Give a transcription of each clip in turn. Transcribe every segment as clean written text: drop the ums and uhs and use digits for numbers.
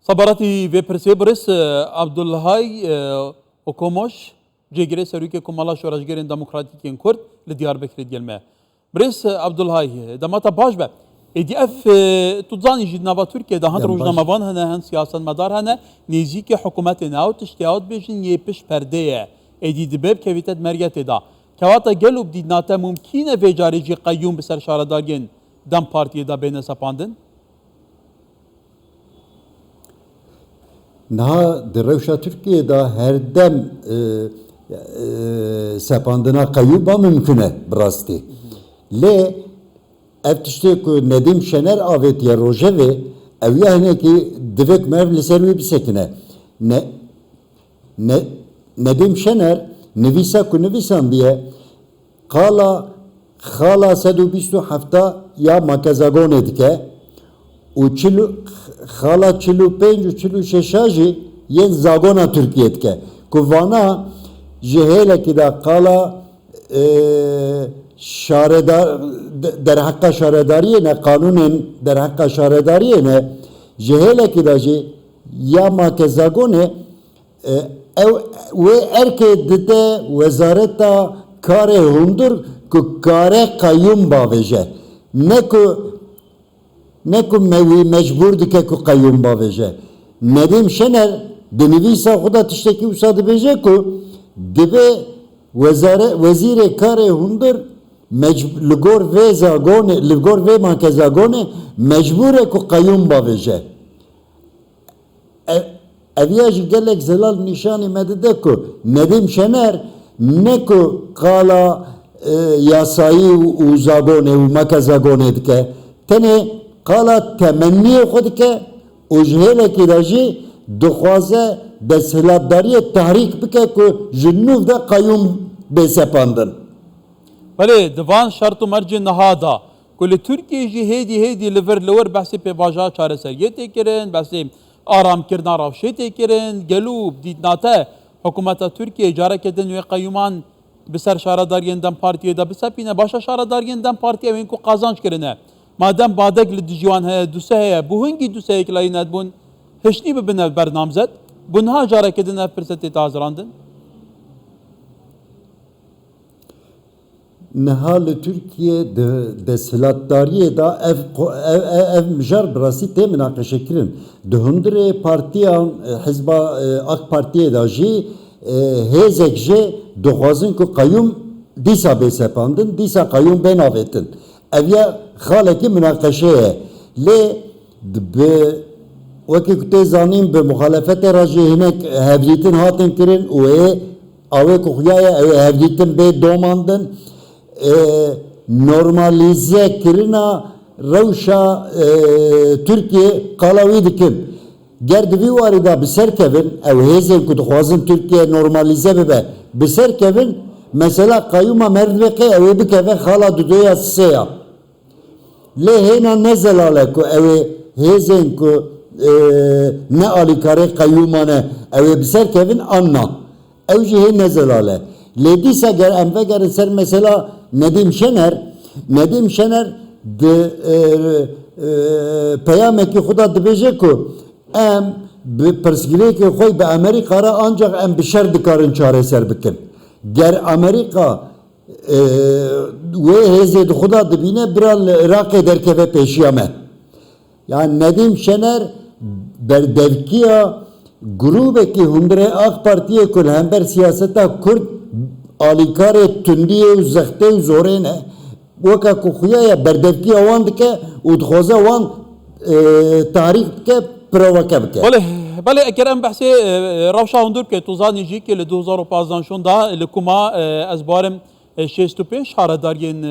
Sabarati ve Perseveres Abdulhay Okomoş Cegre Serüke Kumala Şorajgerin Demokratikên Kurd li Diyarbekirê gelme. Bres Abdulhay demata baş be. Edi ev tu zanî jî nava Tirkiyeyê de hin rojnamevan hene hin siyasetmedar hene nêzîkê hikûmetê navt tiştiyat bêjin yê piş perdeye. Edi dibe kevitet mergetê da. Kewata gel û bidînate mumkîn e vê carî jî qeyyûm bi ser şaredariyên Dem Partiyê de bêne sepandin? Niha di rewşa Tirkiyeyê her dem sepandina qeyyûba mümkün e bi rastî. Lê ev tiştê ku Nedîm Şener avêtiye rojevê ev ya hinekî divê ku me ev li ser wê bisekine. Nedîm Şener nivîsa ku nivîsandiye qala xala 127 ya Makezagonê dike û xala 45 û 46 jî yên zagona Tirkiye dike. Ku vana ji hêlekî de qala şaredar derheqa şaredariyê ne qanûnên derheqa şaredariyê ne ji hêlekî de jî ya Makezagonê ew wê erkê dide wezareta karê hundir ku kare qayyûm bavêje. Ne ku me mecbur dike ku qayyûm bavêje. Nedîm Şener di nivîsa xwe de tiştekî wisa dibêje ku dibe wezîrê karê hundir li gor vê zagonê li gor vê Makezagonê mecbûr e ku qayyûm bavêje. Ev ya jî gelek zelal nîşanî me dide ku Nedîm Şener ne ku qala yasayî û zagonê û Makezagonê dike tenê qala temenniyê xwe dike û ji hêlekî de jî dixwaze desthilatdariyê tehrîk bike ku ji nû de qayyûm bêsepandin. Belê divan şert û mercên niha da ku li Tirkiyeyê jî hêdî li wir behsê pêvaja çareseriyê tê kirin, behsê aramkirina rewşê tê kirin, gelû dîtnate hikûmeta Tirkiyeyê carekê din wê qeyyûman bi ser şaredariyên Dem Partiyê de bisepîne başa şaredariyên Dem Partiyê ew ên ku qazanç kirine. Madem badek li dijwan heye duse heye bu hingî duseyek layî nedbûn hiştî bibin ev bernamzet bu niha carekê din ev pirsetê te hazirandin? Niha li Tirkiye desthilatdariyê da ev mijar bi rastî tê münaqeşe kirin. Di hundirê partiyan Hizba AK Partiyê da jî hêzek jê dixwazin ku qayyûm dîsa bêsepandin, dîsa qayyûm bên avêtin. Ev ya xalekî münaqeşe ye. Lê bi wekî ku tê zanîn bi muxalefetê re jî hinek hevdîtin hatin kirin û awê ku xuya ye ew ê hevdîtin bê domandin. Normalize kirina rewşa Tirkiye qala wî dikin. Ger di vî warî da bi ser kevin ew hêzên ku dixwazin Tirkiye normalize bibe bi ser kevin mesela qayyûma Merdwekê ew ê bikeve xala dudoya sêya. Lê hêna ne zelale ku ew ê hêzên ku ne alîkarê qayyûman e ew ê bi ser kevin anna. Ew jî hê ne zelale. Lê dîsa ger em vegerin ser mesela Nedîm Şener di peyamekî xwe da dibêje ku em bi pirsgirêkê xwe bi Amerîka re ancak em bi şer dikarin çareser bikin. Ger Amerîka wê hêzê di xwe da dibîne bira li Iraqê derkeve pêşiya me. Yani Nedîm Şener berdevkiya grûbekî hundirê AK Partiyê ku li hember siyaseta Kurd alîkarê tundiyê û zextê û zorê ne weka ku xuya ye berdevkiya wan dike û dixwaze wan tahrîk bike piroveke bike. Belê eger em behsê rewşa hundir bike tu zanî jî ki li 2015 da li kuma ez barim 65 şaredariyên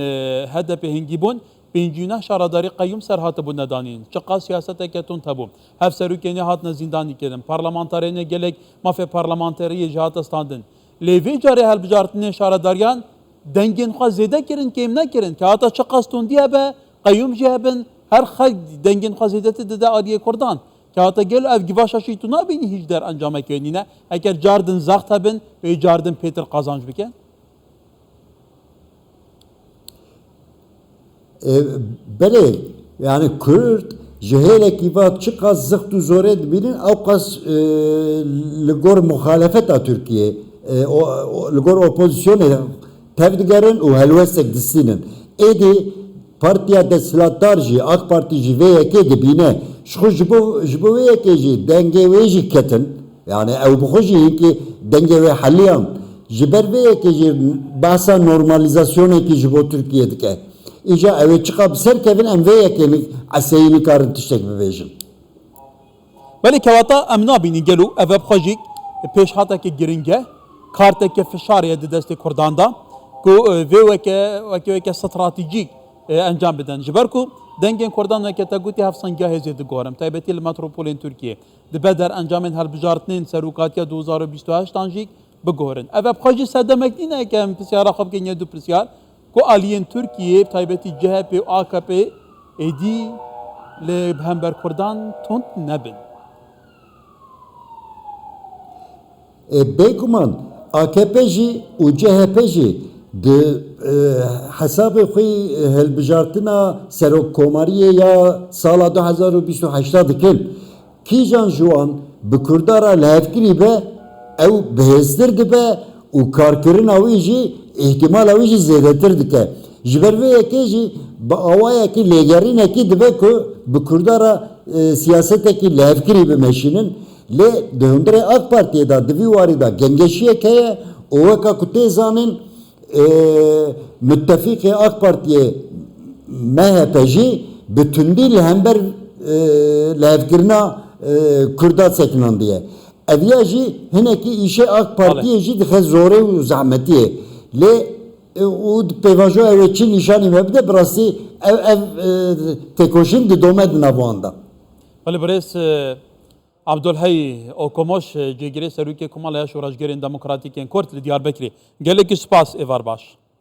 HDP hingî bûn pêncîna şaredarî qeyyûm ser hatibû nedanîn. Çiqa siyaseteke tund hebû. Hev serokên hatine zîndanî kirin. Parlamenterên gelek mafê parlamenteriyê jî hat standin. Lê vê carê helbijartinê şaredariyan dengên xwe zêde kirin kêm nekirin. Kehata çiqa stundî hebe qeyyûm jî hebin her xelk dengên xwe zêdetî dide aliyê Kurdan. Kehata gel ev givaşa şî tu nabînî hîç der encameke nîne eger cardin zaxt hebin wê cardin pêtir qazanç bike. Belê yani Kürt Jehele kiva çıka zıhtı zore dibinin avkas ligor muhalefeta Türkiye ligor opozisyonu tevdigerin u helvestek distinin edi partiya desilatarji AK Partici ve yeke dibine şu jibo ve yeke ji denge ve ji ketin yani ev bu ji ki denge ve haliyan jiber ve yeke ji bahsa normalizasyonu ki jibo Türkiye'deki İca eve çıkıp serkevin em ve yekeni asayini karın tiştek bebejin. ولی کواتا ام نابینی گلو اوه بخوشیک پیش حتا که گرینگه کارتا که فشاریه دی دست کردان دا کو وکی استراتیجیک انجام بدن جبرکو دنگین کردان وکی تا گوتی هفسان گاهزی دی گورم تایبتی لمتروپولین ترکیه دی بدر انجامین هر بجارتنین سروکاتیا 2028 تانجیک بگورن اوه بخوشی سدمک دینه که ام پسیارا خوب کنیه دو پسیار کو آلیین ترکیه تایبتی CHP و AKP edi le hember Kurdan tont nebin. Beykuman AKP'ci u CHP'ci de hesabı xuy helbijartina serok komariye ya sala 2028 dikin kijan juan bi Kurdara lehevkiri be ev behezdir dibe u karkirin avici ihtimal avici zedetir dike jiber ve yekeci ba avaya ki legerin ki dibe ku bi Kurdara siyaseteki lehevkiri be meşinin le döndüre AK Parti'ye da divi da gengeşiye keye ovaka kutezanin müttefiki AK Parti'ye MHP'ci bütün değil hember lehevkirina Kurdat sekinan diye. Evyaji hineki işe AK Parti'ye dihe zore u zahmetiye. Le u pevajo eveçi nişani mebde burası ev tekoşin de domed navuanda. ولی برس عبدالحی او کموش جگری سروکی کمال یا شورشگرین دموکراتیکین کورت لی دیار بکری گله کی سپاس ایوار باش